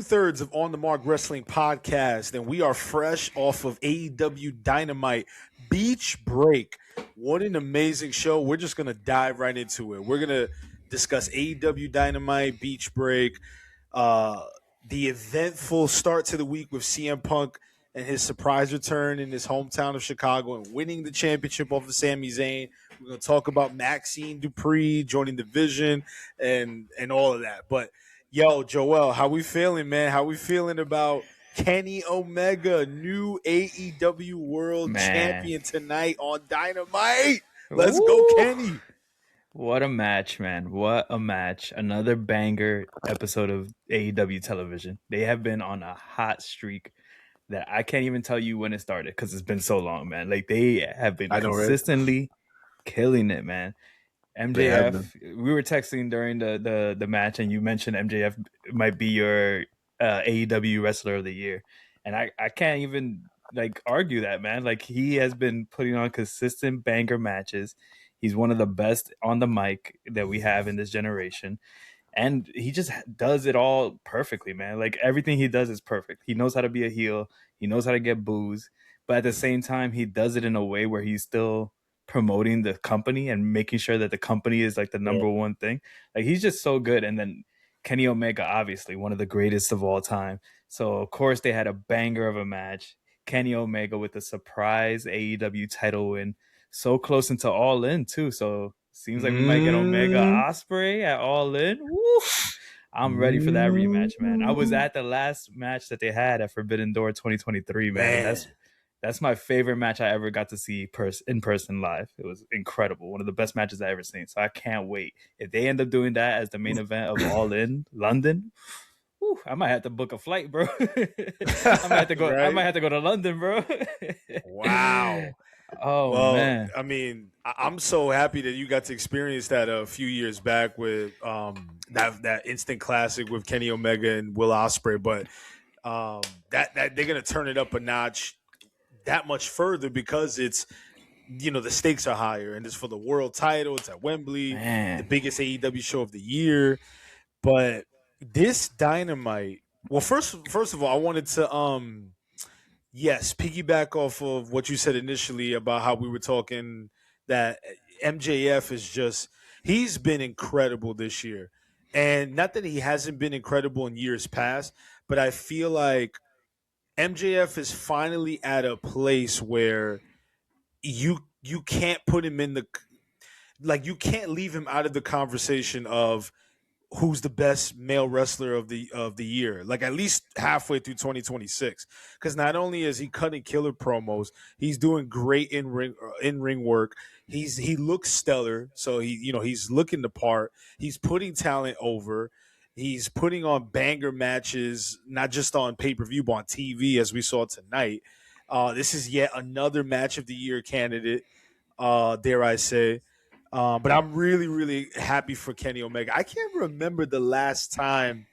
2/3 of On the Mark Wrestling podcast, and we are fresh off of AEW Dynamite Beach Break. What an amazing show. We're just going to dive right into it. We're going to discuss AEW Dynamite Beach Break, the eventful start to the week with CM Punk and his surprise return in his hometown of Chicago and winning the championship off of Sami Zayn. We're going to talk about Maxxine Dupri joining the Vision and all of that. But yo, Joel, how we feeling, man? How we feeling about Kenny Omega, new AEW World Champion tonight on Dynamite? Let's go, Kenny. What a match, man. What a match. Another banger episode of AEW television. They have been on a hot streak that I can't even tell you when it started because it's been so long, man. Like, they have been consistently killing it, man. MJF, we were texting during the match, and you mentioned MJF might be your AEW Wrestler of the Year. And I can't even, argue that, man. Like, he has been putting on consistent banger matches. He's one of the best on the mic that we have in this generation. And he just does it all perfectly, man. Like, everything he does is perfect. He knows how to be a heel. He knows how to get boos. But at the same time, he does it in a way where he's still promoting the company and making sure that the company is like the number one thing. Like, he's just so good. And then Kenny Omega, obviously one of the greatest of all time. So of course they had a banger of a match. Kenny Omega with a surprise AEW title win, so close into All In too. So seems like we might get Omega Ospreay at All In. Woo! I'm ready for that rematch, man. I was at the last match that they had at Forbidden Door 2023, man. That's my favorite match I ever got to see in person live. It was incredible. One of the best matches I ever seen. So I can't wait. If they end up doing that as the main event of All In London, I might have to book a flight, bro. I might have to go. Right? I might have to go to London, bro. Wow. Oh, well, man. I mean, I'm so happy that you got to experience that a few years back with that instant classic with Kenny Omega and Will Ospreay. But that they're gonna turn it up a notch that much further because it's, the stakes are higher and it's for the world title. It's at Wembley, the biggest AEW show of the year. But this Dynamite, well, first of all, I wanted to piggyback off of what you said initially about how we were talking that MJF is he's been incredible this year. And not that he hasn't been incredible in years past, but I feel like MJF is finally at a place where you can't put him in you can't leave him out of the conversation of who's the best male wrestler of the year, like at least halfway through 2026. Because not only is he cutting killer promos, he's doing great in ring work. He looks stellar, so he's looking the part. He's putting talent over. He's putting on banger matches, not just on pay-per-view, but on TV, as we saw tonight. This is yet another match of the year candidate, dare I say. But I'm really, really happy for Kenny Omega. I can't remember the last time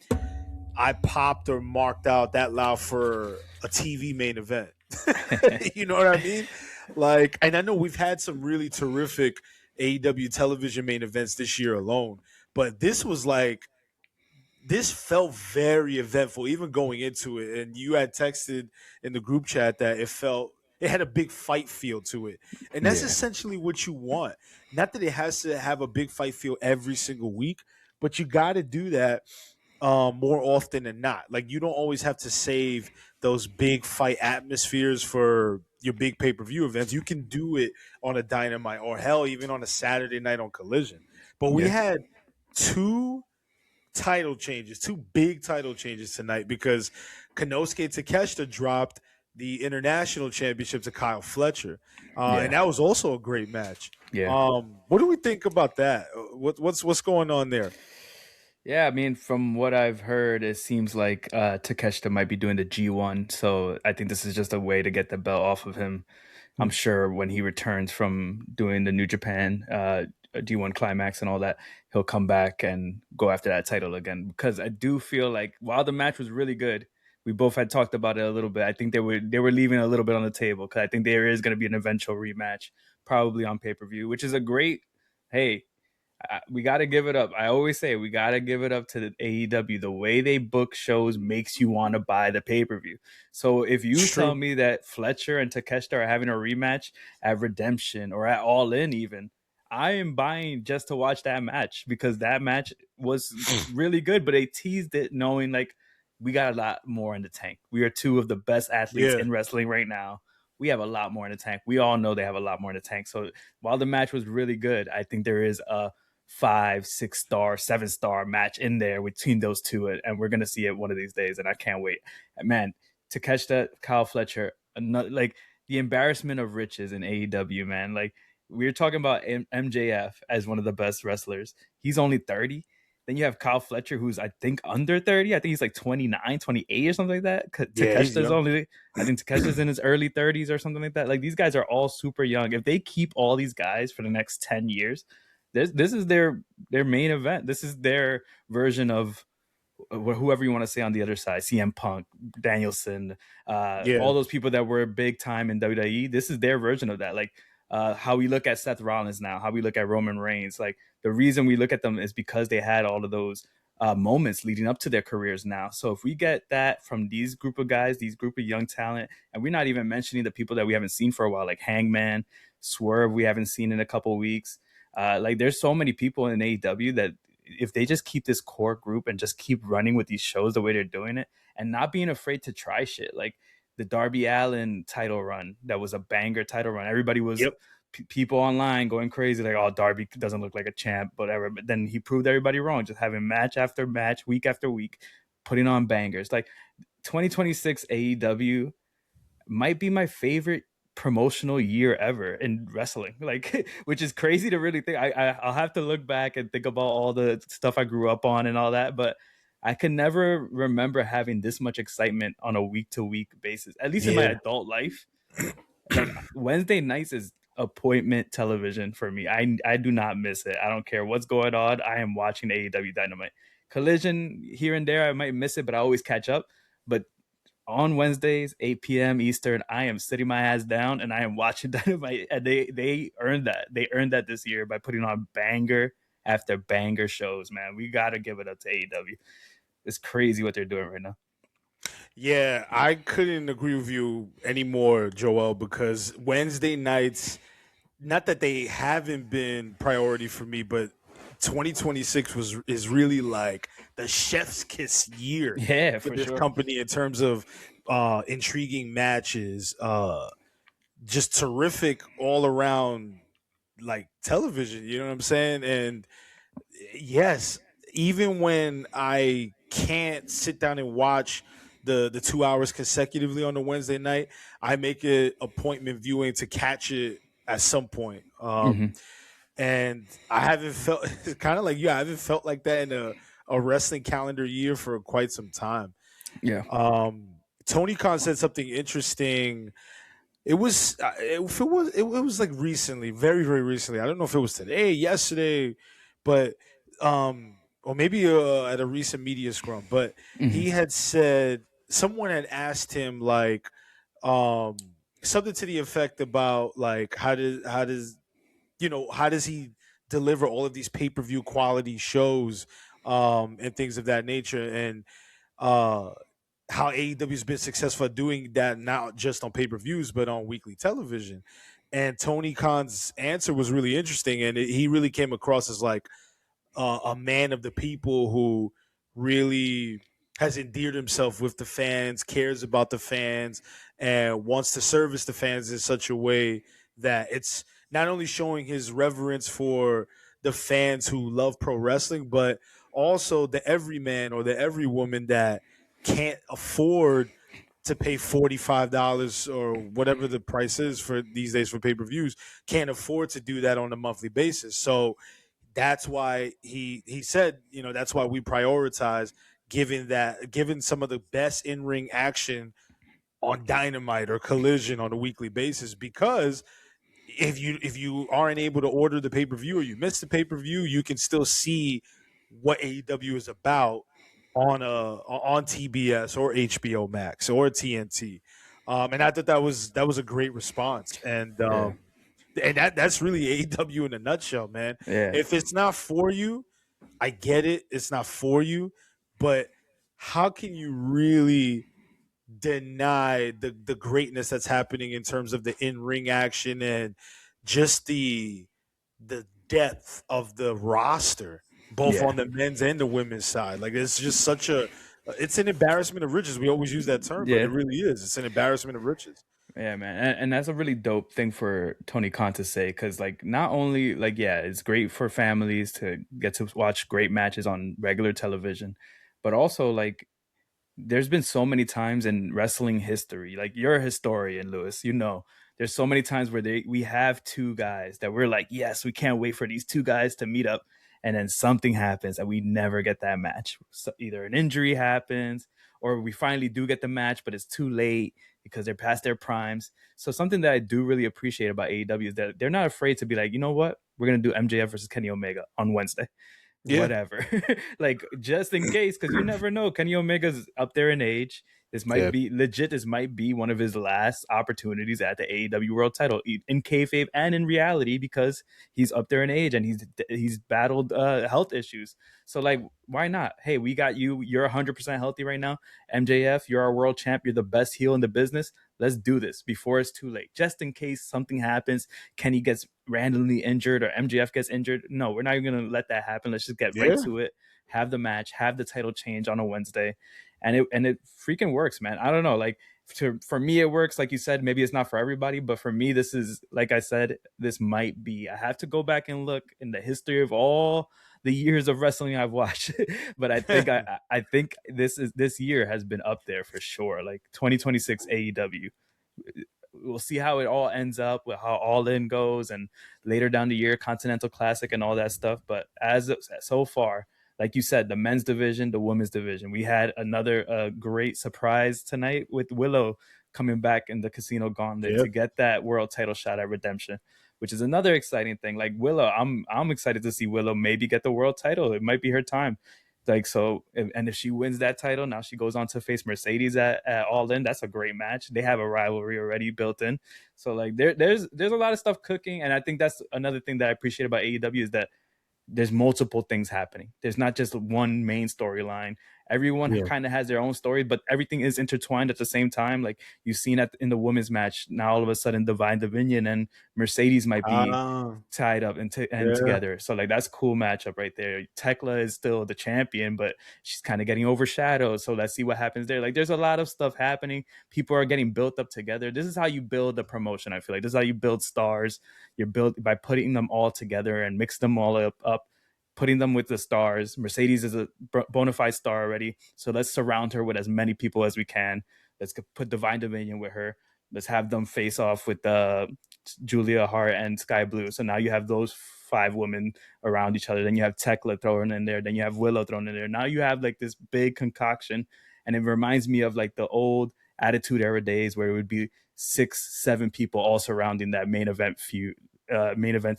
I popped or marked out that loud for a TV main event. You know what I mean? And I know we've had some really terrific AEW television main events this year alone, but this felt very eventful, even going into it. And you had texted in the group chat that it had a big fight feel to it. And that's essentially what you want. Not that it has to have a big fight feel every single week, but you got to do that more often than not. Like, you don't always have to save those big fight atmospheres for your big pay-per-view events. You can do it on a Dynamite or, hell, even on a Saturday night on Collision. But we had two big title changes tonight because Konosuke Takeshita dropped the international championship to Kyle Fletcher. And that was also a great match. Yeah. What do we think about that? What's going on there? Yeah, I mean, from what I've heard, it seems like Takeshita might be doing the G1. So I think this is just a way to get the belt off of him. I'm sure when he returns from doing the New Japan D1 Climax and all that, he'll come back and go after that title again. Because I do feel like while the match was really good, we both had talked about it a little bit. I think they were leaving a little bit on the table because I think there is going to be an eventual rematch, probably on pay-per-view, which is a great, hey, We got to give it up. I always say we got to give it up to the AEW. The way they book shows makes you want to buy the pay per view. So if It's you tell true. me that Fletcher and Takeshita are having a rematch at Redemption or at All In, even, I am buying just to watch that match because that match was really good. But they teased it knowing like we got a lot more in the tank. We are two of the best athletes Yeah. in wrestling right now. We have a lot more in the tank. We all know they have a lot more in the tank. So while the match was really good, I think there is a 5, 6-star, 7-star match in there between those two, and we're gonna see it one of these days, and I can't wait. Man, to catch that Kyle Fletcher, like the embarrassment of riches in AEW, man. Like we are talking about MJF as one of the best wrestlers. He's only 30. Then you have Kyle Fletcher, who's I think under 30. I think he's like 29, 28 or something like that. Yeah, he's Takeshita's young. only, I think Takeshita's in his early 30s or something like that. Like these guys are all super young. If they keep all these guys for the next 10 years, this is their main event. This is their version of whoever you want to say on the other side, CM Punk, Danielson, Yeah. all those people that were big time in WWE. This is their version of that. Like how we look at Seth Rollins now, how we look at Roman Reigns. Like the reason we look at them is because they had all of those moments leading up to their careers now. So if we get that from these group of guys, these group of young talent, and we're not even mentioning the people that we haven't seen for a while, like Hangman, Swerve, we haven't seen in a couple weeks. Like there's so many people in AEW that if they just keep this core group and just keep running with these shows the way they're doing it and not being afraid to try shit, like the Darby Allin title run, that was a banger title run. Everybody was Yep. people online going crazy, like, oh, Darby doesn't look like a champ, whatever. But then he proved everybody wrong, just having match after match, week after week, putting on bangers. Like 2026 AEW might be my favorite promotional year ever in wrestling, like which is crazy to really think. I'll have to look back and think about all the stuff I grew up on and all that, but I can never remember having this much excitement on a week to week basis, at least in my Yeah. adult life. Like Wednesday nights is appointment television for me. I do not miss it. I don't care what's going on. I am watching AEW Dynamite. Collision here and there, I might miss it, but I always catch up. But on Wednesdays, 8 p.m. Eastern, I am sitting my ass down and I am watching Dynamite. And they earned that. They earned that this year by putting on banger after banger shows, man. We got to give it up to AEW. It's crazy what they're doing right now. Yeah, I couldn't agree with you anymore, Joel, because Wednesday nights, not that they haven't been priority for me, but 2026 is really like the chef's kiss year Yeah, for for this sure. company in terms of intriguing matches, just terrific all around like television, you know what I'm saying? And yes, even when I can't sit down and watch the 2 hours consecutively on the Wednesday night, I make it appointment viewing to catch it at some point. Mm-hmm. And I haven't felt kind of like you. I haven't felt like that in a wrestling calendar year for quite some time. Yeah. Tony Khan said something interesting. It was if it was like recently, very very recently. I don't know if it was today, yesterday, but or maybe at a recent media scrum. But Mm-hmm. he had said someone had asked him like something to the effect about like how does how does he deliver all of these pay per view quality shows and things of that nature and uh how AEW's been successful at doing that not just on pay per views but on weekly television. And Tony Khan's answer was really interesting, and he really came across as like a man of the people who really has endeared himself with the fans, cares about the fans, and wants to service the fans in such a way that it's not only showing his reverence for the fans who love pro wrestling, but also the everyman or the everywoman that can't afford to pay $45 or whatever the price is for these days for pay-per-views, can't afford to do that on a monthly basis. So that's why he said, that's why we prioritize given some of the best in-ring action on Dynamite or Collision on a weekly basis, because if you aren't able to order the pay-per-view or you miss the pay-per-view, you can still see what AEW is about on TBS or HBO Max or TNT. And I thought that was a great response. And Yeah. And that's really AEW in a nutshell, man. Yeah, If it's not for you, I get it. It's not for you, but how can you really deny the greatness that's happening in terms of the in ring action and just the depth of the roster, both yeah. on the men's and the women's side? Like it's just such a it's an embarrassment of riches. We always use that term, but it Yeah, really is. It's an embarrassment of riches. yeah, man, and that's a really dope thing for Tony Khan to say because, like, not only like, yeah, it's great for families to get to watch great matches on regular television, but also like there's been so many times in wrestling history. Like you're a historian, Lewis. You know, there's so many times where we have two guys that we're like, yes, we can't wait for these two guys to meet up, and then something happens and we never get that match. So either an injury happens, or we finally do get the match, but it's too late because they're past their primes. So something that I do really appreciate about AEW is that they're not afraid to be like, you know what, we're gonna do MJF versus Kenny Omega on Wednesday, Yeah, whatever. Like just in case, because you never know. Kenny Omega's up there in age. This might yeah, be legit. This might be one of his last opportunities at the AEW World Title in kayfabe and in reality, because he's up there in age and he's battled health issues. So like, why not? Hey, we got you. You're 100% healthy right now. MJF, you're our world champ. You're the best heel in the business. Let's do this before it's too late. Just in case something happens, Kenny gets randomly injured or MJF gets injured. No, we're not even going to let that happen. Let's just get right yeah, to it. Have the match, have the title change on a Wednesday. And it freaking works, man. I don't know. Like for me, it works. Like you said, maybe it's not for everybody, but for me, this is, like I said, this might be. I have to go back and look in the history of all the years of wrestling I've watched. But I think this year has been up there for sure. Like 2026 AEW, we'll see how it all ends up with how All In goes and later down the year Continental Classic and all that stuff. But as of, so far, like you said, the men's division, the women's division, we had another great surprise tonight with Willow coming back in the Casino Gauntlet yeah, to get that world title shot at Redemption, which is another exciting thing. Like Willow, I'm excited to see Willow maybe get the world title. It might be her time. Like so, and if she wins that title, now she goes on to face Mercedes at All In. That's a great match. They have a rivalry already built in. So like there's a lot of stuff cooking, and I think that's another thing that I appreciate about AEW is that there's multiple things happening. There's not just one main storyline. Everyone yeah. kind of has their own story, but everything is intertwined at the same time. Like you've seen in the women's match, now all of a sudden Divine Dominion and Mercedes might be Ah, tied up and yeah, together. So like that's a cool matchup right there. Tekla is still the champion, but she's kind of getting overshadowed. So let's see what happens there. Like there's a lot of stuff happening. People are getting built up together. This is how you build a promotion. I feel like this is how you build stars. You're built by putting them all together and mix them all up, putting them with the stars. Mercedes is a bona fide star already. So let's surround her with as many people as we can. Let's put Divine Dominion with her. Let's have them face off with Julia Hart and Sky Blue. So now you have those 5 women around each other. Then you have Tekla thrown in there. Then you have Willow thrown in there. Now you have like this big concoction. And it reminds me of like the old Attitude Era days where it would be 6, 7 people all surrounding that main event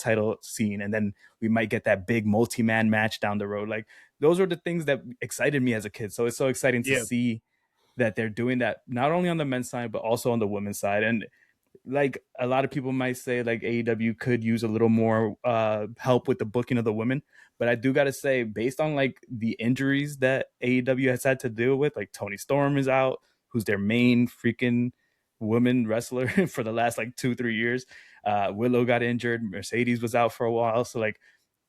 title scene, and then we might get that big multi-man match down the road. Like those are the things that excited me as a kid. So it's so exciting to yeah, see that they're doing that not only on the men's side but also on the women's side. And like a lot of people might say like AEW could use a little more help with the booking of the women, but I do got to say, based on like the injuries that AEW has had to deal with, like Tony Storm is out, who's their main freaking woman wrestler for the last like 2-3 years. Willow got injured, Mercedes was out for a while, so like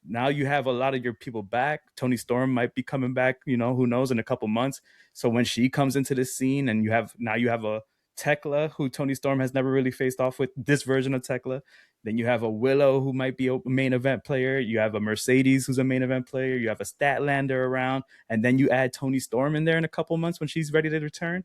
now you have a lot of your people back. Tony Storm might be coming back, who knows, in a couple months. So when she comes into the scene and you have a Tekla, who Tony Storm has never really faced off with, this version of Tekla. Then you have a Willow who might be a main event player. You have a Mercedes who's a main event player. You have a Statlander around. And then you add Tony Storm in there in a couple months when she's ready to return.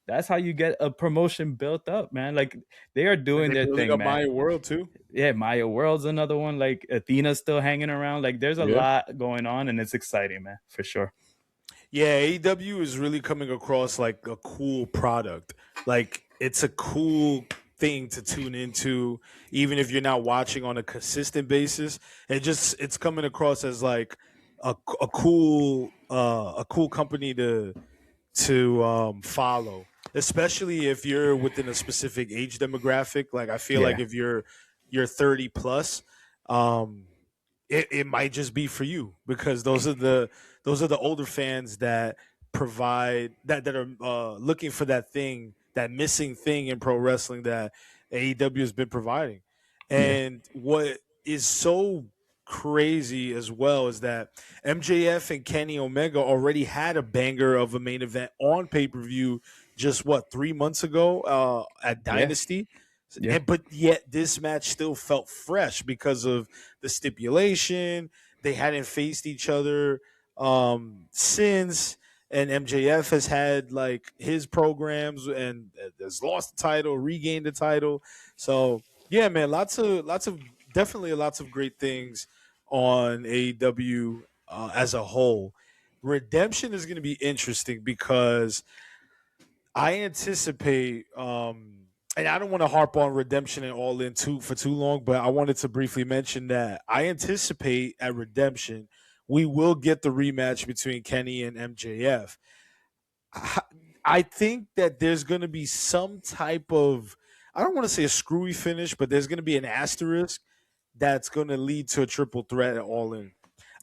That's how you get a promotion built up, man. Like they are and doing they're their building thing, up man. my world too. Yeah, Maya World's another one. Like Athena's still hanging around. Like there's a Yeah. lot going on, and it's exciting, man, for sure. Yeah, AEW is really coming across like a cool product. Like it's a cool thing to tune into, even if you're not watching on a consistent basis. It's coming across as like a cool company to follow, especially if you're within a specific age demographic. Like I feel like Yeah, if you're you're 30 plus, it might just be for you, because those are the older fans that provide that are looking for that thing, that missing thing in pro wrestling that AEW has been providing. Yeah. And what is so crazy as well is that MJF and Kenny Omega already had a banger of a main event on pay per view just 3 months ago at Yeah. Dynasty. Yeah. But yet this match still felt fresh because of the stipulation. They hadn't faced each other since, and MJF has had like his programs and has lost the title, regained the title. So yeah, man, lots of definitely lots of great things on AEW as a whole. Redemption is going to be interesting because I anticipate, and I don't want to harp on Redemption and All In for too long, but I wanted to briefly mention that I anticipate at Redemption we will get the rematch between Kenny and MJF. I think that there's going to be some type of, I don't want to say a screwy finish, but there's going to be an asterisk that's going to lead to a triple threat at All In.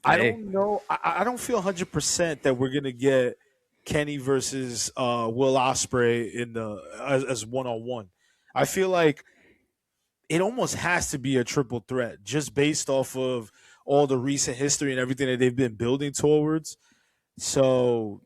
I Hey. don't know. I don't feel 100% that we're gonna get Kenny versus Will Ospreay in the as one on one. I feel like it almost has to be a triple threat, just based off of all the recent history and everything that they've been building towards. So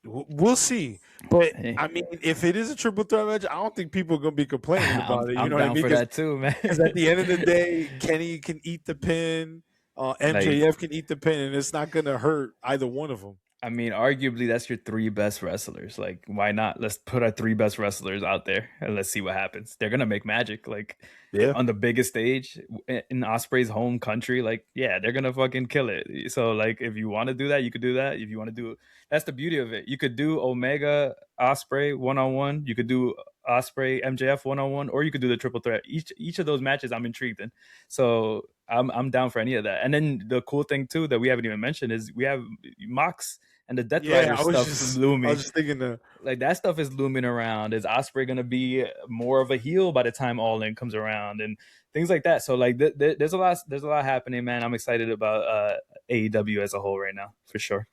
we'll see. But Hey. I mean, if it is a triple threat match, I don't think people are gonna be complaining about it. You I'm know what I down mean? for that too, man. Because at the end of the day, Kenny can eat the pin, Like, MJF can eat the pin, and it's not going to hurt either one of them. I mean, arguably that's your three best wrestlers. Like, why not? Let's put our three best wrestlers out there and let's see what happens. They're gonna make magic, like Yeah. on the biggest stage in Ospreay's home country. Like, yeah, they're gonna fucking kill it. So, like, if you want to do that, you could do that. If you want to do, that's the beauty of it. You could do Omega Ospreay 1-on-1. You could do Ospreay MJF 1-on-1, or you could do the triple threat. Each of those matches, I'm intrigued in. So I'm down for any of that. And then the cool thing too that we haven't even mentioned is we have Mox and the Death Rider stuff looming. I was just thinking that. Like, that stuff is looming around. Is Ospreay going to be more of a heel by the time All In comes around and things like that? So like there's a lot happening, man. I'm excited about AEW as a whole right now, for sure.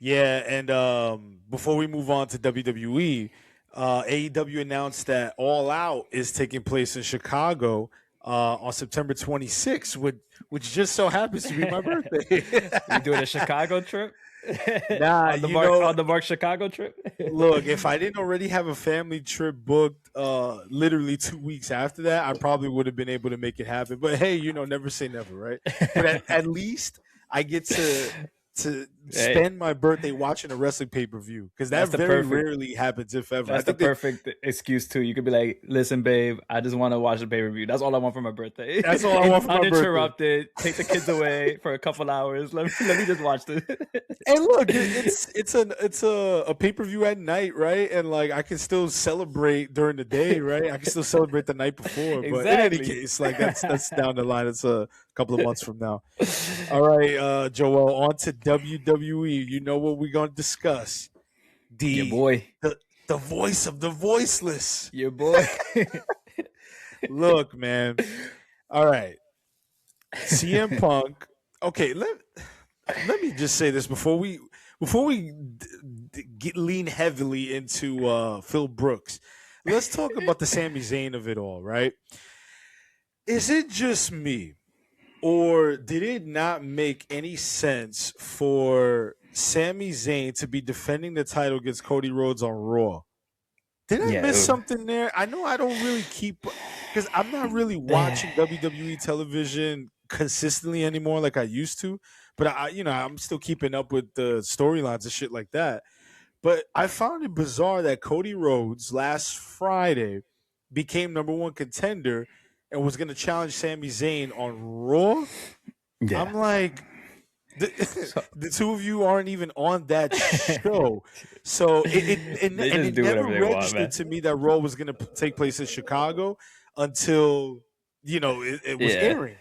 Yeah, and before we move on to WWE, AEW announced that All Out is taking place in Chicago on September 26th, which just so happens to be my birthday. You doing a Chicago trip? Nah, on the Mark Chicago trip. Look, if I didn't already have a family trip booked literally 2 weeks after that, I probably would have been able to make it happen. But hey, never say never, right? But at least I get to spend my birthday watching a wrestling pay-per-view, because that very rarely happens, if ever. That's the perfect excuse too. You could be like, listen, babe, I just want to watch the pay-per-view. That's all I want for my birthday. That's all I want for my birthday. Uninterrupted. Take the kids away for a couple hours. Let me just watch this. And look, it's a pay-per-view at night, right? And like, I can still celebrate during the day, right? I can still celebrate the night before. But in any case, like, that's down the line. It's a couple of months from now. All right, Joel, on to WWE. You know what we're gonna discuss? Your boy, the voice of the voiceless. Your boy. Look, man. All right, CM Punk. Okay, let me just say this before we lean heavily into Phil Brooks. Let's talk about the Sami Zayn of it all, right? Is it just me, or did it not make any sense for Sami Zayn to be defending the title against Cody Rhodes on Raw? Did I miss something there? I know I don't really because I'm not really watching WWE television consistently anymore like I used to. But I'm still keeping up with the storylines and shit like that. But I found it bizarre that Cody Rhodes last Friday became number one contender and was going to challenge Sami Zayn on Raw. Yeah. I'm like, the two of you aren't even on that show. So it never registered to me that Raw was going to take place in Chicago until, it was airing.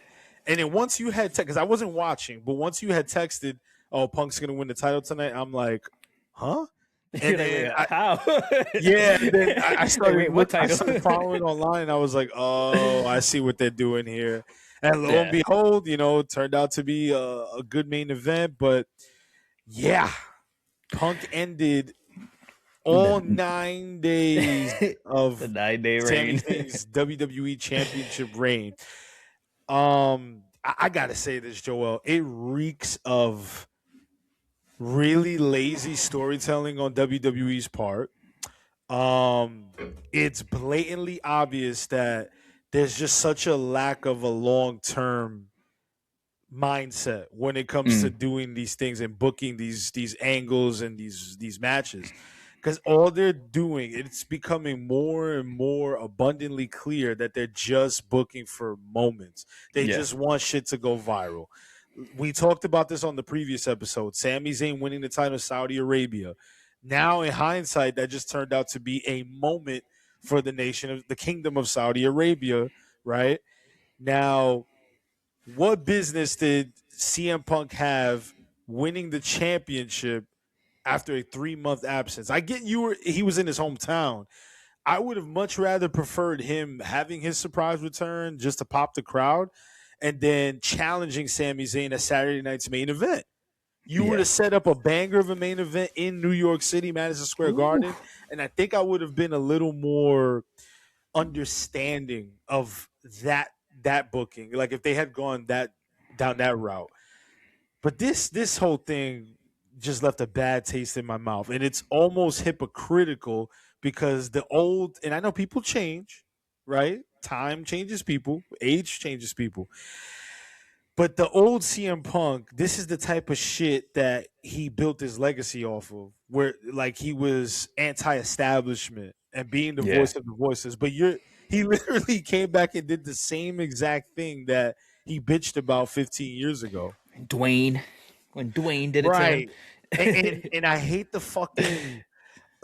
And then once you had because I wasn't watching, but once you had texted, "Oh, Punk's going to win the title tonight," I'm like, huh? And You're like, then wait, how? yeah, and then I Like, started wait, what I title? started following online. I was like, oh, I see what they're doing here. And lo and Yeah. behold, it turned out to be a good main event. But yeah, Punk ended all The 9 days the of 9-day Sami reign. Zayn's WWE Championship reign. I gotta say this, Joel. It reeks of really lazy storytelling on WWE's part. Um, it's blatantly obvious that there's just such a lack of a long term mindset when it comes to Mm, doing these things and booking these angles and these matches, because all they're doing, it's becoming more and more abundantly clear that they're just booking for moments. They yeah. just want shit to go viral. We talked about this on the previous episode. Sami Zayn winning the title of Saudi Arabia. Now in hindsight, that just turned out to be a moment for the nation of the kingdom of Saudi Arabia, right? Now, what business did CM Punk have winning the championship after a 3 month absence? I get he was in his hometown. I would have much rather preferred him having his surprise return just to pop the crowd and then challenging Sami Zayn at Saturday night's main event. You would Yeah. have set up a banger of a main event in New York City, Madison Square Ooh. Garden, and I think I would have been a little more understanding of that booking. Like if they had gone that down that route. But this whole thing just left a bad taste in my mouth. And it's almost hypocritical because the old, and I know people change, right? Time changes people, age changes people. But the old CM Punk, this is the type of shit that he built his legacy off of, where like he was anti-establishment and being the Yeah. voice of the voices. But he literally came back and did the same exact thing that he bitched about 15 years ago. Dwayne. When Dwayne did it to him. Right. And I hate the fucking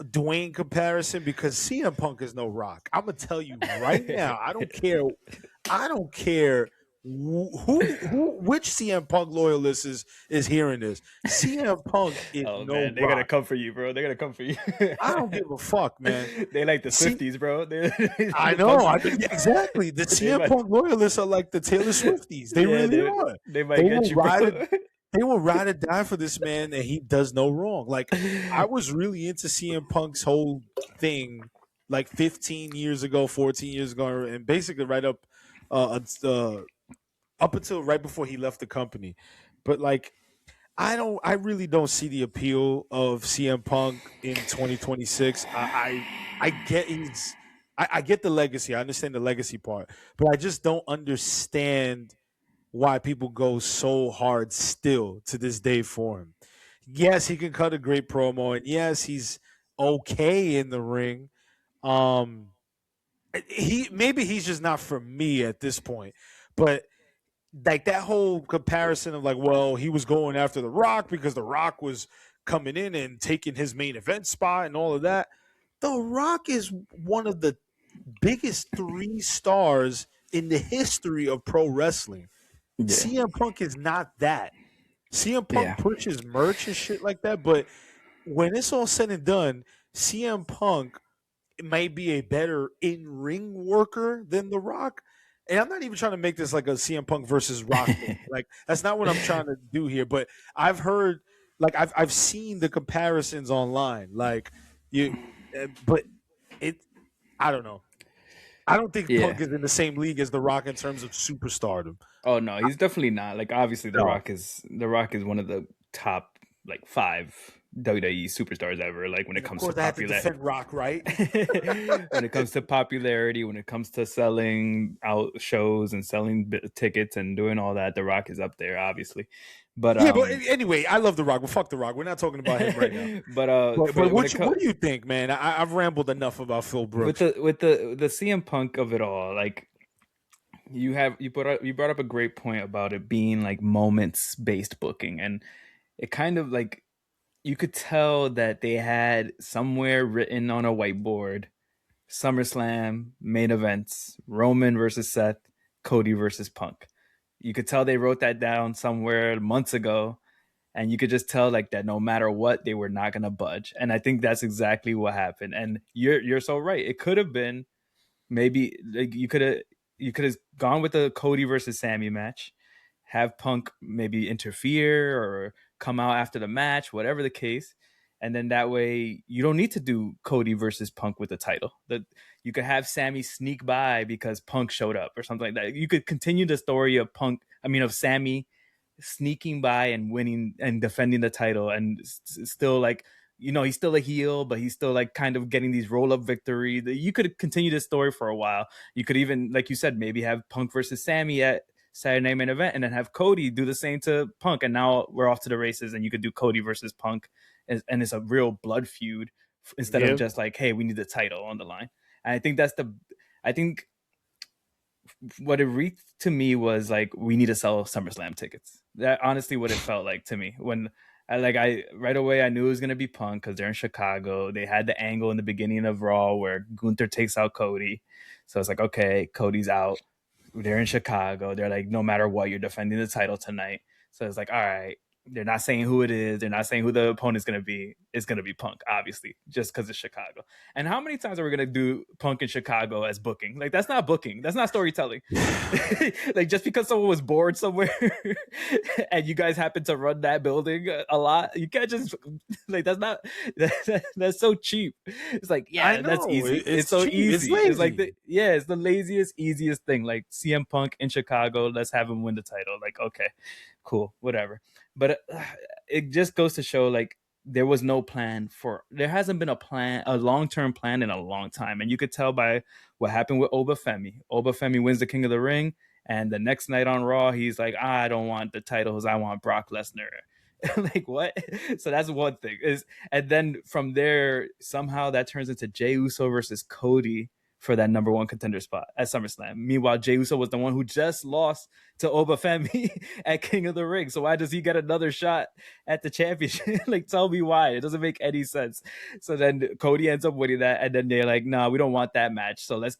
Dwayne comparison because CM Punk is no Rock. I'm gonna tell you right now. I don't care which CM Punk loyalist is hearing this. CM Punk is Oh no man, they're gonna Rock. come for you, bro. They're gonna come for you. I don't give a fuck, man. They like the See, Swifties, bro. I The know. Punk. Yeah, exactly. The They CM might, Punk loyalists are like the Taylor Swifties. They yeah, really are. they might They get will you, bro. ride it. They will ride or die for this man, and he does no wrong. Like I was really into CM Punk's whole thing, like 15 years ago, 14 years ago, and basically right up until right before he left the company. But like, I really don't see the appeal of CM Punk in 2026. I get I get the legacy. I understand the legacy part, but I just don't understand why people go so hard still to this day for him. Yes, he can cut a great promo, and yes, he's okay in the ring. Um, he maybe he's just not for me at this point, but like that whole comparison of like, well, he was going after The Rock because The Rock was coming in and taking his main event spot and all of that. The Rock is one of the biggest 3 stars in the history of pro wrestling. Yeah, CM Punk is not that. CM Punk yeah, pushes merch and shit like that, but when it's all said and done, CM Punk might be a better in-ring worker than The Rock. And I'm not even trying to make this like a CM Punk versus Rock thing. Like that's not what I'm trying to do here. But I've heard, like I've seen the comparisons online. Like you, but it, I don't know. I don't think yeah. Punk is in the same league as The Rock in terms of superstardom. Oh no, he's definitely not. Like obviously, No. The Rock is one of the top like 5 WWE superstars ever. Like when it And of comes to course, I have to popularity, defend Rock, right? when it comes to popularity, when it comes to selling out shows and selling tickets and doing all that, The Rock is up there, obviously. But Yeah, but anyway, I love The Rock. Well, fuck The Rock. We're not talking about him right now. But when it what do you think, man? I've rambled enough about Phil Brooks. with the CM Punk of it all, like you brought up a great point about it being like moments based booking, and it kind of like you could tell that they had somewhere written on a whiteboard SummerSlam main events, Roman versus Seth, Cody versus Punk. You could tell they wrote that down somewhere months ago, and you could just tell like that no matter what, they were not gonna budge. And I think that's exactly what happened. And you're so right. It could have been maybe like you could have gone with the Cody versus Sammy match, have Punk maybe interfere or come out after the match, whatever the case. And then that way you don't need to do Cody versus Punk with the title. That you could have Sammy sneak by because Punk showed up or something like that. You could continue the story of of Sammy sneaking by and winning and defending the title and still like he's still a heel, but he's still like kind of getting these roll up victory. You could continue this story for a while. You could even, like you said, maybe have Punk versus Sammy at Saturday Night Main Event, and then have Cody do the same to Punk. And now we're off to the races, and you could do Cody versus Punk, and it's a real blood feud instead of just like, hey, we need the title on the line. And I think what it reached to me was like, we need to sell SummerSlam tickets. That honestly what it felt like to me when I right away I knew it was gonna be Punk because they're in Chicago. They had the angle in the beginning of Raw where Gunther takes out Cody, so it's like, okay, Cody's out. They're in Chicago. They're like, no matter what, you're defending the title tonight. So it's like, all right, they're not saying who it is. They're not saying who the opponent's going to be. It's going to be Punk, obviously, just because it's Chicago. And how many times are we going to do Punk in Chicago as booking? Like, that's not booking. That's not storytelling. Like, just because someone was bored somewhere and you guys happen to run that building a lot, you can't just, like, that's so cheap. It's like, yeah, that's easy. It's so cheap. Easy. It's like, it's the laziest, easiest thing. Like, CM Punk in Chicago, let's have him win the title. Like, okay, cool, whatever. But it just goes to show, like, there hasn't been a long-term plan in a long time. And you could tell by what happened with Obafemi. Obafemi wins the King of the Ring, and the next night on Raw, he's like, I don't want the titles, I want Brock Lesnar. Like, what? So that's one thing. And then from there, somehow that turns into Jey Uso versus Cody for that number one contender spot at SummerSlam. Meanwhile, Jey Uso was the one who just lost to Obafemi at King of the Ring. So why does he get another shot at the championship? Like, tell me why. It doesn't make any sense. So then Cody ends up winning that, and then they're like, nah, we don't want that match. So let's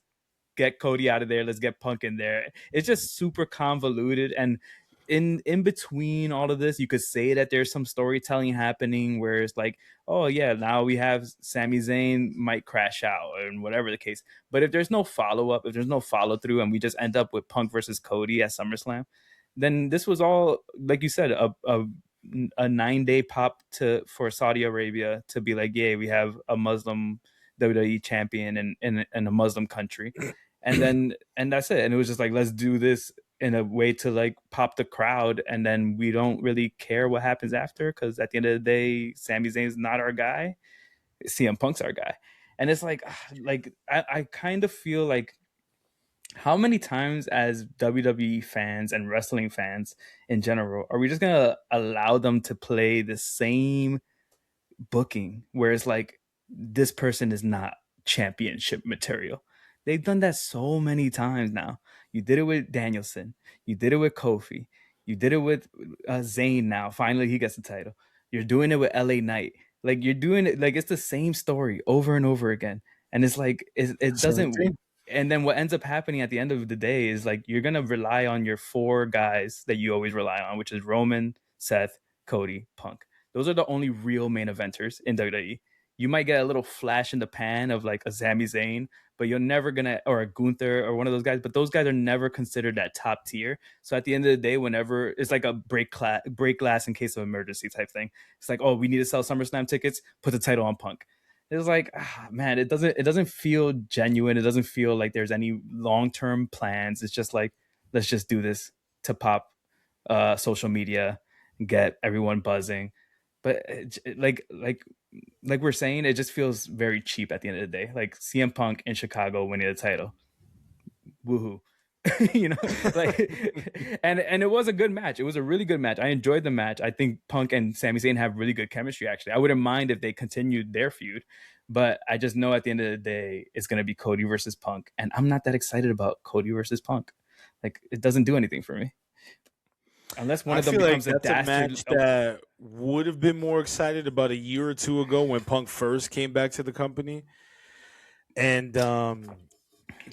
get Cody out of there. Let's get Punk in there. It's just super convoluted. And in between all of this, you could say that there's some storytelling happening where it's like, oh yeah, now we have Sami Zayn might crash out and whatever the case. But if there's no follow-up, if there's no follow-through, and we just end up with Punk versus Cody at SummerSlam, then this was all, like you said, a 9-day pop for Saudi Arabia to be like, yeah, we have a Muslim WWE champion in a Muslim country. And that's it. And it was just like, let's do this in a way to like pop the crowd, and then we don't really care what happens after, because at the end of the day, Sami Zayn's not our guy, CM Punk's our guy. And it's like I kind of feel like, how many times as WWE fans and wrestling fans in general are we just gonna allow them to play the same booking where it's like, this person is not championship material? They've done that so many times now. You did it with Danielson. You did it with Kofi. You did it with Zayn now. Finally, he gets the title. You're doing it with LA Knight. Like, you're doing it, like, it's the same story over and over again. And it's like, it doesn't. And then what ends up happening at the end of the day is like, you're going to rely on your 4 guys that you always rely on, which is Roman, Seth, Cody, Punk. Those are the only real main eventers in WWE. You might get a little flash in the pan of like a Sami Zayn, but you're never gonna, or a Gunther or one of those guys, but those guys are never considered that top tier. So at the end of the day, whenever it's like a break glass in case of emergency type thing, it's like, oh, we need to sell SummerSlam tickets, put the title on Punk. It's like, man, it doesn't feel genuine. It doesn't feel like there's any long-term plans. It's just like, let's just do this to pop social media, get everyone buzzing. But like we're saying, it just feels very cheap at the end of the day. Like CM Punk in Chicago winning the title, woohoo. You know, like, and it was a good match. It was a really good match. I enjoyed the match. I think Punk and Sami Zayn have really good chemistry. Actually, I wouldn't mind if they continued their feud, but I just know at the end of the day, it's going to be Cody versus Punk, and I'm not that excited about Cody versus Punk. Like, it doesn't do anything for me. Unless one of them becomes like that's a match that would have been more excited about a year or two ago when Punk first came back to the company, and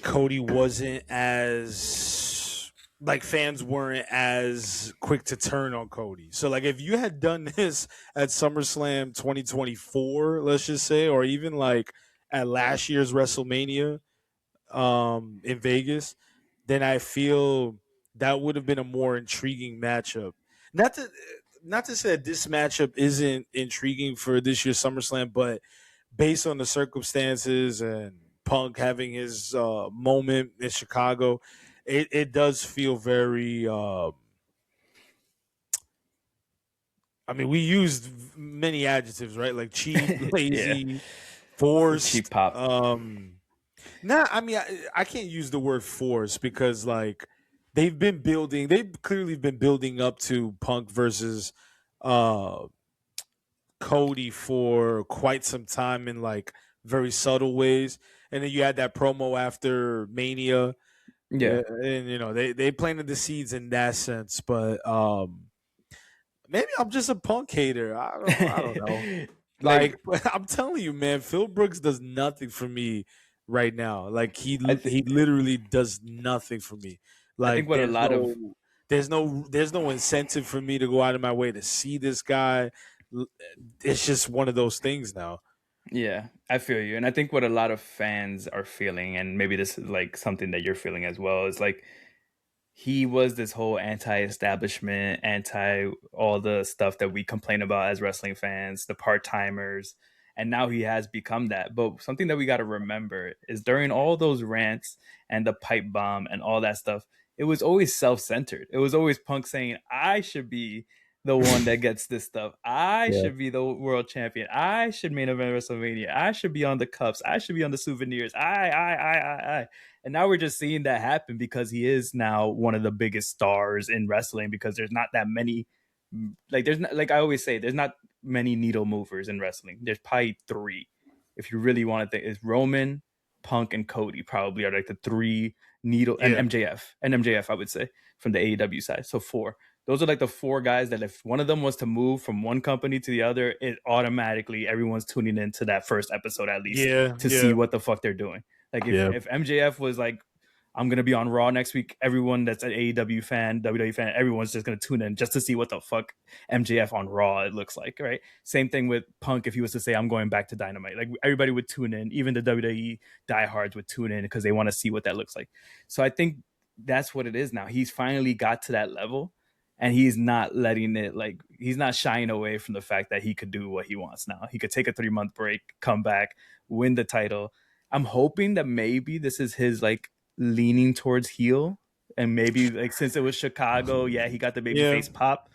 Cody wasn't as like fans weren't as quick to turn on Cody. So like if you had done this at SummerSlam 2024, let's just say, or even like at last year's WrestleMania in Vegas, then I feel that would have been a more intriguing matchup. Not to not to say that this matchup isn't intriguing for this year's SummerSlam, but based on the circumstances and Punk having his moment in Chicago, it does feel very. I mean, we used many adjectives, right? Like cheap, Yeah, lazy, the cheap forced. pop. Nah, I mean, I can't use the word forced because like they've been building. They've clearly been building up to Punk versus uh Cody for quite some time in like very subtle ways. And then you had that promo after Mania. Yeah, Yeah, and you know, they planted the seeds in that sense, but maybe I'm just a Punk hater. I don't know. Like like I'm telling you, man, Phil Brooks does nothing for me right now. Like I th- he literally does nothing for me. I think Like what a lot of there's no incentive for me to go out of my way to see this guy. It's just one of those things now. yeah, I feel you, and I think what a lot of fans are feeling, and maybe this is like something that you're feeling as well, is like he was this whole anti-establishment, anti all the stuff that we complain about as wrestling fans, the part-timers, and now he has become that. But something that we got to remember is during all those rants and the pipe bomb and all that stuff, it was always self-centered. It was always Punk saying, "I should be the one that gets this stuff. I Yeah. should be the world champion. I should main event WrestleMania. I should be on the cups. I should be on the souvenirs. I." And now we're just seeing that happen because he is now one of the biggest stars in wrestling because there's not that many there's not, like I always say, there's not many needle movers in wrestling. There's probably three. If you really want to think, is Roman, Punk, and Cody probably are like the three needle and Yeah. MJF, I would say, from the AEW side. So four. Those are like the four guys that if one of them was to move from one company to the other, it automatically everyone's tuning into that first episode at least Yeah. to see Yeah. what the fuck they're doing. Like Yeah. if MJF was like, I'm gonna be on Raw next week, everyone that's an AEW fan, WWE fan, everyone's just gonna tune in just to see what the fuck MJF on Raw it looks like, right? Same thing with Punk. If he was to say I'm going back to Dynamite, like everybody would tune in, even the WWE diehards would tune in because they want to see what that looks like. So I think that's what it is now. He's finally got to that level, and he's not letting it like he's not shying away from the fact that he could do what he wants now. He could take a 3-month break, come back, win the title. I'm hoping that maybe this is his like leaning towards heel, and maybe like since it was Chicago, yeah, he got the baby Yeah. face pop,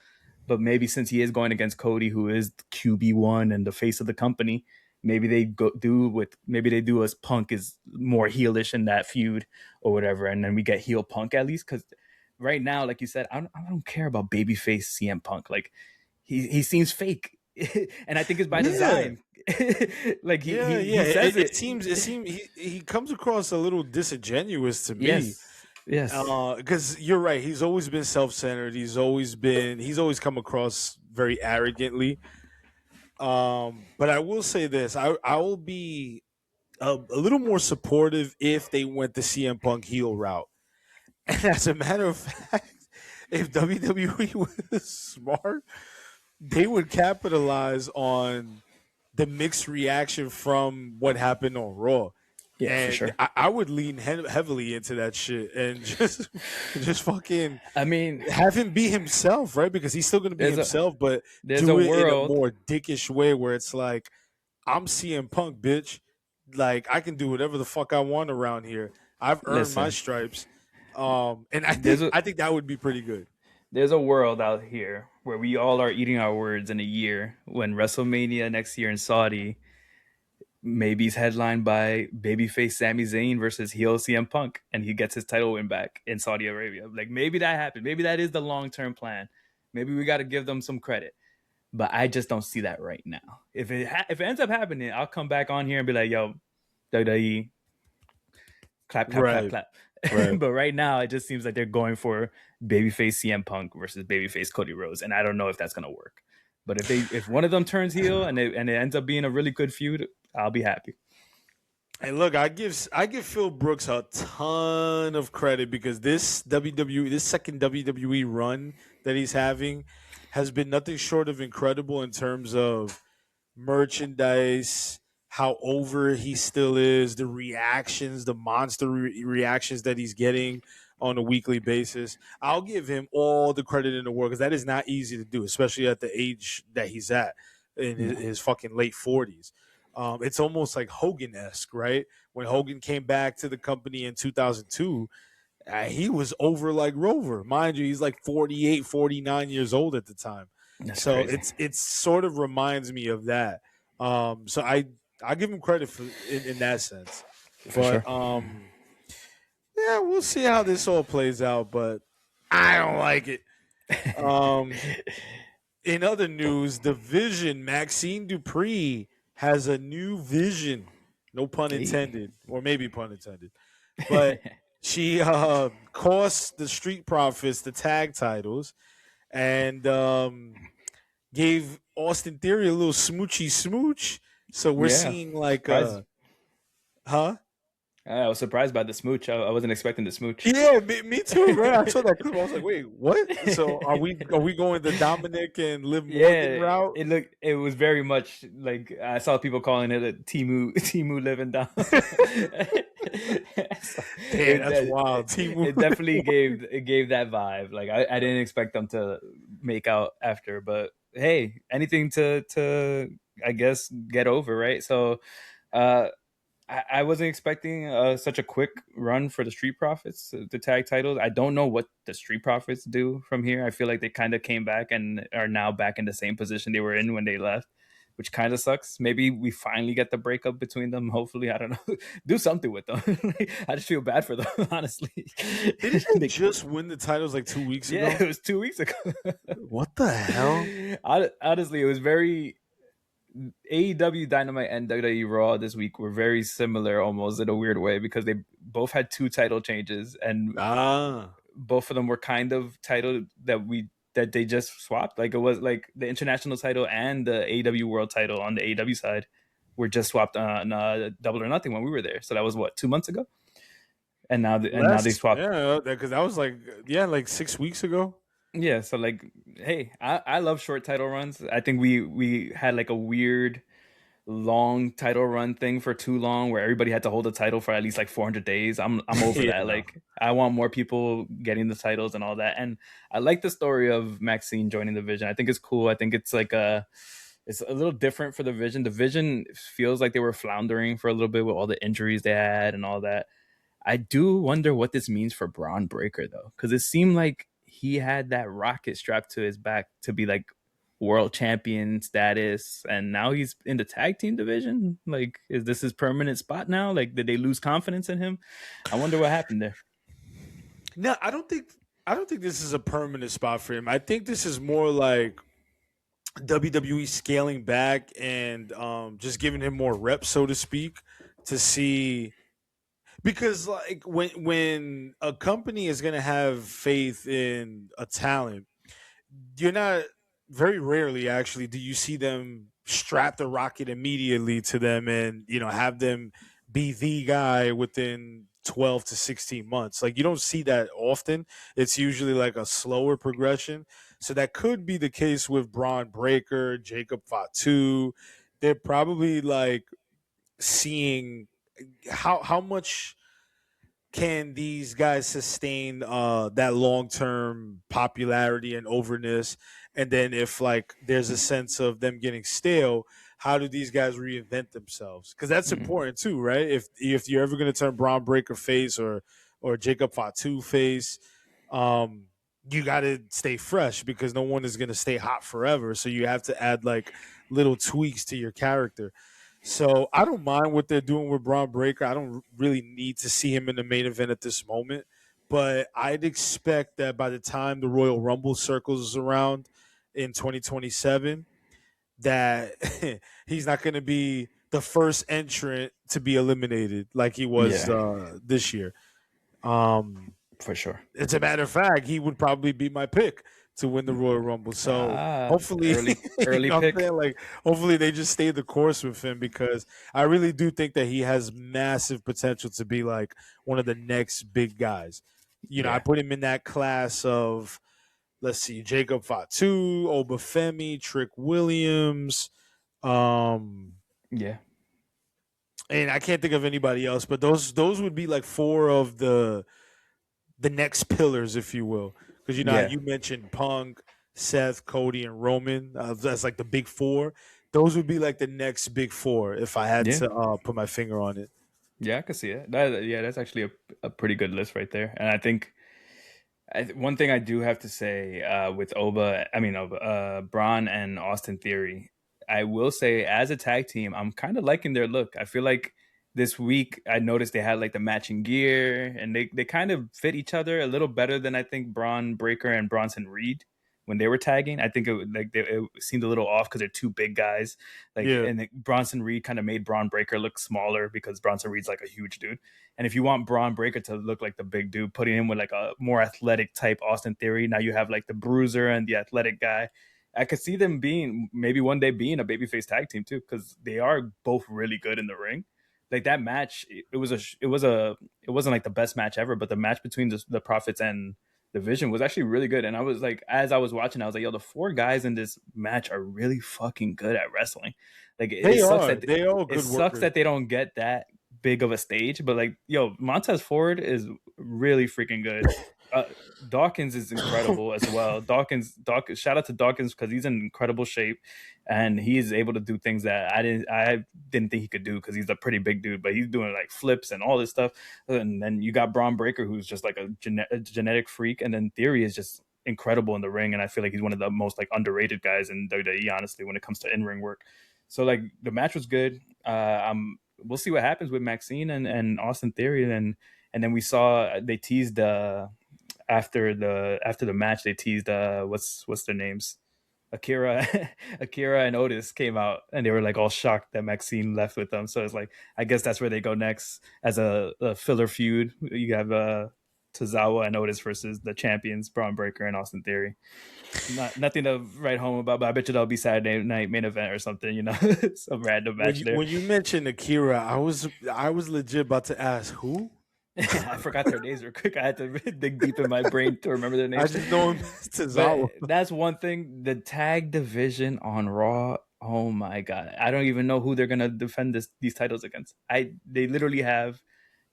but maybe since he is going against Cody, who is QB1 and the face of the company, maybe they do as Punk is more heelish in that feud or whatever, and then we get heel Punk at least because right now, like you said, I don't care about babyface CM Punk. Like he seems fake, and I think it's by Yeah. design. Like Yeah, he yeah. says It it. seems he comes across a little disingenuous to me. Yes. Because you're right. He's always been self-centered. He's always come across very arrogantly. But I will say this: I will be a little more supportive if they went the CM Punk heel route. And as a matter of fact, if WWE was smart, they would capitalize on the mixed reaction from what happened on Raw. Yeah, for And sure. I would lean heavily into that shit and just fucking I mean, have him be himself, right? Because he's still gonna be there's a himself, but there's a do it in a world. more dickish way where it's like, I'm CM Punk, bitch. Like I can do whatever the fuck I want around here. I've earned my Listen, stripes. And I there's think a I think that would be pretty good. there's a world out here where we all are eating our words in a year when WrestleMania next year in Saudi maybe he's headlined by babyface Sami Zayn versus heel CM Punk, and he gets his title win back in Saudi Arabia. Like maybe that happened. Maybe that is the long term plan. Maybe we got to give them some credit, but I just don't see that right now. If it ends up happening, I'll come back on here and be like, "Yo, WWE, clap, clap, clap, Right, clap." right. But right now, it just seems like they're going for babyface CM Punk versus babyface Cody Rhodes, and I don't know if that's gonna work. But if one of them turns heel and it ends up being a really good feud, I'll be happy. And look, I give Phil Brooks a ton of credit because this second WWE run that he's having has been nothing short of incredible in terms of merchandise, how over he still is, the reactions, the monster reactions that he's getting on a weekly basis. I'll give him all the credit in the world because that is not easy to do, especially at the age that he's at in his fucking late 40s. It's almost like Hogan esque, right? When Hogan came back to the company in 2002, he was over like Rover. Mind you, he's like 48, 49 years old at the time. That's So crazy. it's sort of reminds me of that. So I give him credit for in that sense. For But sure. yeah, we'll see how this all plays out, but I don't like it. Um in other news, the Vision, Maxxine Dupri has a new vision. No pun Hey. intended, or maybe pun intended. But she cost the Street Profits the tag titles and gave Austin Theory a little smoochy smooch. So we're Yeah. seeing like Surprised. huh? I was surprised by the smooch. I wasn't expecting the smooch. Yeah, me too, right? I saw that clip. I was like, wait, what? So are we going the Dominic and Liv Morgan Yeah, route? it was very much like I saw people calling it a Timu living down. So Damn, that's wild. Team it definitely gave that vibe. Like I didn't expect them to make out after, but hey, anything to I guess get over, right? So uh I wasn't expecting such a quick run for the Street Profits, the tag titles. I don't know what the Street Profits do from here. I feel like they kind of came back and are now back in the same position they were in when they left, which kind of sucks. Maybe we finally get the breakup between them. Hopefully, I don't know. Do something with them. I just feel bad for them, honestly. Didn't they just win the titles like 2 weeks Yeah, ago? it was 2 weeks ago. What the hell? Honestly, it was very AEW Dynamite and WWE Raw this week were very similar almost in a weird way because they both had two title changes and Ah, both of them were kind of title that they just swapped. Like it was like the international title and the AEW World title on the AEW side were just swapped on Double or Nothing when we were there. So that was what 2 months ago, and now they less. swapped. Yeah, because that was like like 6 weeks ago. Yeah, so like, hey, I love short title runs. I think we had like a weird long title run thing for too long where everybody had to hold the title for at least like 400 days. I'm over Yeah, that. no. Like I want more people getting the titles and all that. And I like the story of Maxine joining the Vision. I think it's cool. I think it's a little different for the Vision. The Vision feels like they were floundering for a little bit with all the injuries they had and all that. I do wonder what this means for Bron Breakker though, because it seemed like he had that rocket strapped to his back to be like world champion status, and now he's in the tag team division. Like, is this his permanent spot now? Like, did they lose confidence in him? I wonder what happened there. No, I don't think this is a permanent spot for him. I think this is more like WWE scaling back and just giving him more reps, so to speak, to see because like when a company is gonna have faith in a talent, you're not very rarely actually do you see them strap the rocket immediately to them and have them be the guy within 12 to 16 months. Like you don't see that often. It's usually like a slower progression. So that could be the case with Bron Breakker, Jacob Fatu. They're probably like seeing how much can these guys sustain that long term popularity and overness, and then if like there's a sense of them getting stale, how do these guys reinvent themselves? Because that's Mm. important too, right? If you're ever going to turn Braun Breaker face or Jacob Fatu face, um you got to stay fresh because no one is going to stay hot forever, so you have to add like little tweaks to your character. So I don't mind what they're doing with Braun Breaker. I don't really need to see him in the main event at this moment, but I'd expect that by the time the Royal Rumble circles around in 2027, that he's not going to be the first entrant to be eliminated like he was Yeah, this year. Um, for sure. as a matter of fact, he would probably be my pick to win the Royal Rumble. So hopefully, you early know what I'm pick. saying? Like, hopefully they just stay the course with him, because I really do think that he has massive potential to be like one of the next big guys. You know, I Yeah, put him in that class of, let's see, Jacob Fatu, Obafemi, Trick Williams, um, yeah, and I can't think of anybody else, but those would be like four of the next pillars, if you will, because you know how yeah, you mentioned Punk, Seth, Cody, and Roman. That's like the big four. Those would be like the next big four if I had yeah. to put my finger on it. Yeah, I can see it. Yeah, that's actually a pretty good list right there. And I think one thing I do have to say with Braun and Austin Theory, I will say as a tag team, I'm kind of liking their look. I feel like this week I noticed they had like the matching gear, and they kind of fit each other a little better than I think Bron Breakker and Bronson Reed when they were tagging. I think it seemed a little off because they're two big guys. Yeah. Bronson Reed kind of made Bron Breakker look smaller because Bronson Reed's like a huge dude. And if you want Bron Breakker to look like the big dude, putting him with like a more athletic type Austin Theory, now you have like the bruiser and the athletic guy. I could see them being maybe one day being a babyface tag team too, because they are both really good in the ring. Like that match, it wasn't like the best match ever, but the match between the Prophets and the Vision was actually really good. And I was like, as I was watching, I was like, yo, the four guys in this match are really fucking good at wrestling. Like They are. They are it good sucks workers. that they don't get that big of a stage, but like, yo, Montez Ford is really freaking good. Dawkins is incredible as well. Dawkins, shout out to Dawkins because he's in incredible shape, and he is able to do things that I didn't think he could do because he's a pretty big dude. But he's doing like flips and all this stuff. And then you got Bron Breakker, who's just like a genetic freak, and then Theory is just incredible in the ring, and I feel like he's one of the most like underrated guys in WWE, honestly, when it comes to in-ring work. So like the match was good. We'll see what happens with Maxxine and Austin Theory, and then we saw they teased after the match they teased what's their names, Akira Akira and Otis came out, and they were like all shocked that Maxxine left with them. So it's like, I guess that's where they go next as a filler feud. You have Tozawa and Otis versus the champions Bron Breakker and Austin Theory. Nothing to write home about, but I bet you that'll be Saturday night main event or something, some random match there. When you mentioned Akira, I was legit about to ask who. I forgot their names real quick. I had to dig deep in my brain to remember their names. I just know him as Tozawa. But that's one thing. The tag division on Raw. Oh my god! I don't even know who they're gonna defend these titles against. They literally have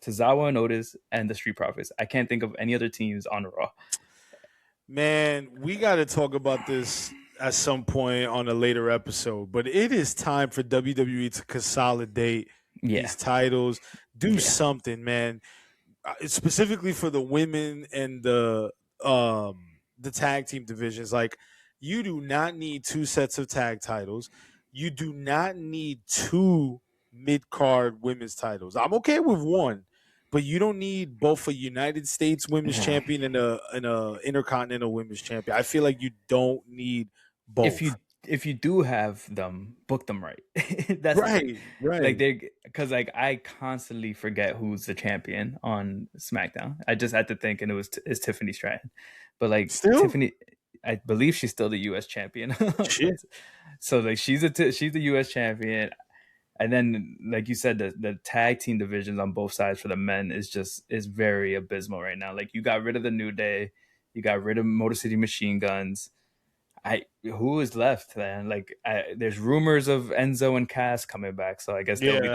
Tozawa and Otis and the Street Profits. I can't think of any other teams on Raw. Man, we got to talk about this at some point on a later episode, but it is time for WWE to consolidate these titles. Do something, man. Specifically for the women and the tag team divisions. Like, you do not need two sets of tag titles. You do not need two mid-card women's titles. I'm okay with one, but you don't need both a United States Women's Champion and a Intercontinental Women's Champion. I feel like you don't need both. If you do have them, book them right. That's right. Like because like I constantly forget who's the champion on SmackDown. I just had to think, and it's Tiffany Stratton. But like still? Tiffany, I believe she's still the U.S. champion. Shit. So like she's the U.S. champion. And then, like you said, the tag team divisions on both sides for the men is very abysmal right now. Like, you got rid of the New Day, you got rid of Motor City Machine Guns. Who is left then? Like, there's rumors of Enzo and Cass coming back, so I guess they'll be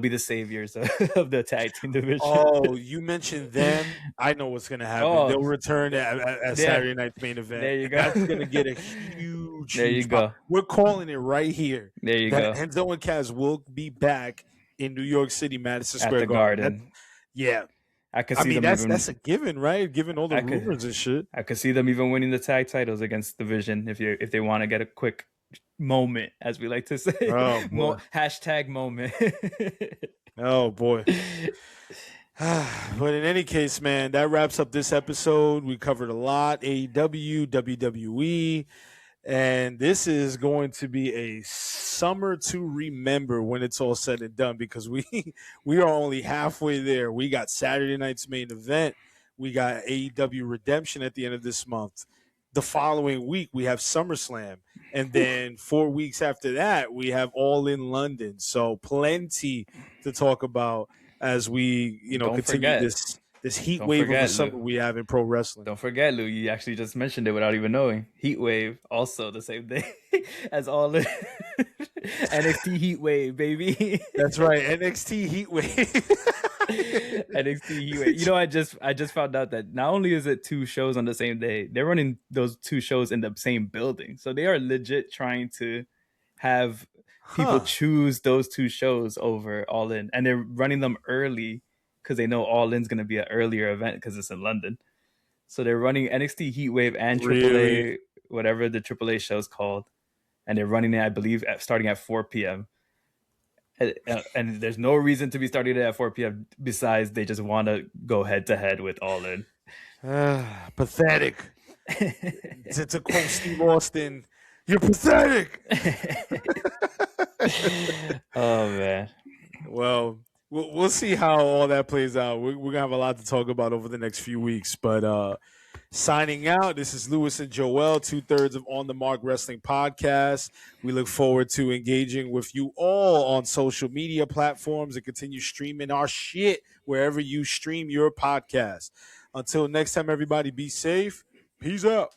the saviors of the tag team division. Oh, you mentioned them. I know what's gonna happen. They'll return at Saturday night's main event. There you go. That's gonna get a huge. There you go. We're calling it right here. There you go. Enzo and Cass will be back in New York City, Madison Square Garden. Yeah. I mean, that's a given, right? Given all the rumors and shit. I could see them even winning the tag titles against Division if they want to get a quick moment, as we like to say. Oh, boy. Hashtag moment. Oh boy. But in any case, man, that wraps up this episode. We covered a lot. AEW, WWE. And this is going to be a summer to remember when it's all said and done, because we are only halfway there. We got Saturday night's main event. We got AEW Redemption at the end of this month. the following week we have SummerSlam, and then 4 weeks after that we have All in London. So plenty to talk about as we Don't continue forget. this heat Don't wave of a forget, summer Lou. we have in pro wrestling. Don't forget, Lou. You actually just mentioned it without even knowing. Heat Wave, also the same day as all the NXT Heat Wave, baby. That's right, NXT heat wave. NXT Heat Wave. I just found out that not only is it 2 shows on the same day, they're running those 2 shows in the same building. So they are legit trying to have people choose those 2 shows over All In, and they're running them early because they know All In's going to be an earlier event because it's in London. So they're running NXT Heat Wave and AAA, whatever the AAA show is called, and they're running it, I believe, starting at 4 p.m. And there's no reason to be starting it at 4 p.m. besides they just want to go head to head with All In. Pathetic. To quote Steve Austin, you're pathetic. Oh man. Well, we'll see how all that plays out. We're gonna have a lot to talk about over the next few weeks. But signing out, this is Lewis and Joel, 2/3 of On the Mark Wrestling Podcast. We look forward to engaging with you all on social media platforms and continue streaming our shit wherever you stream your podcast. Until next time, everybody, be safe. Peace out.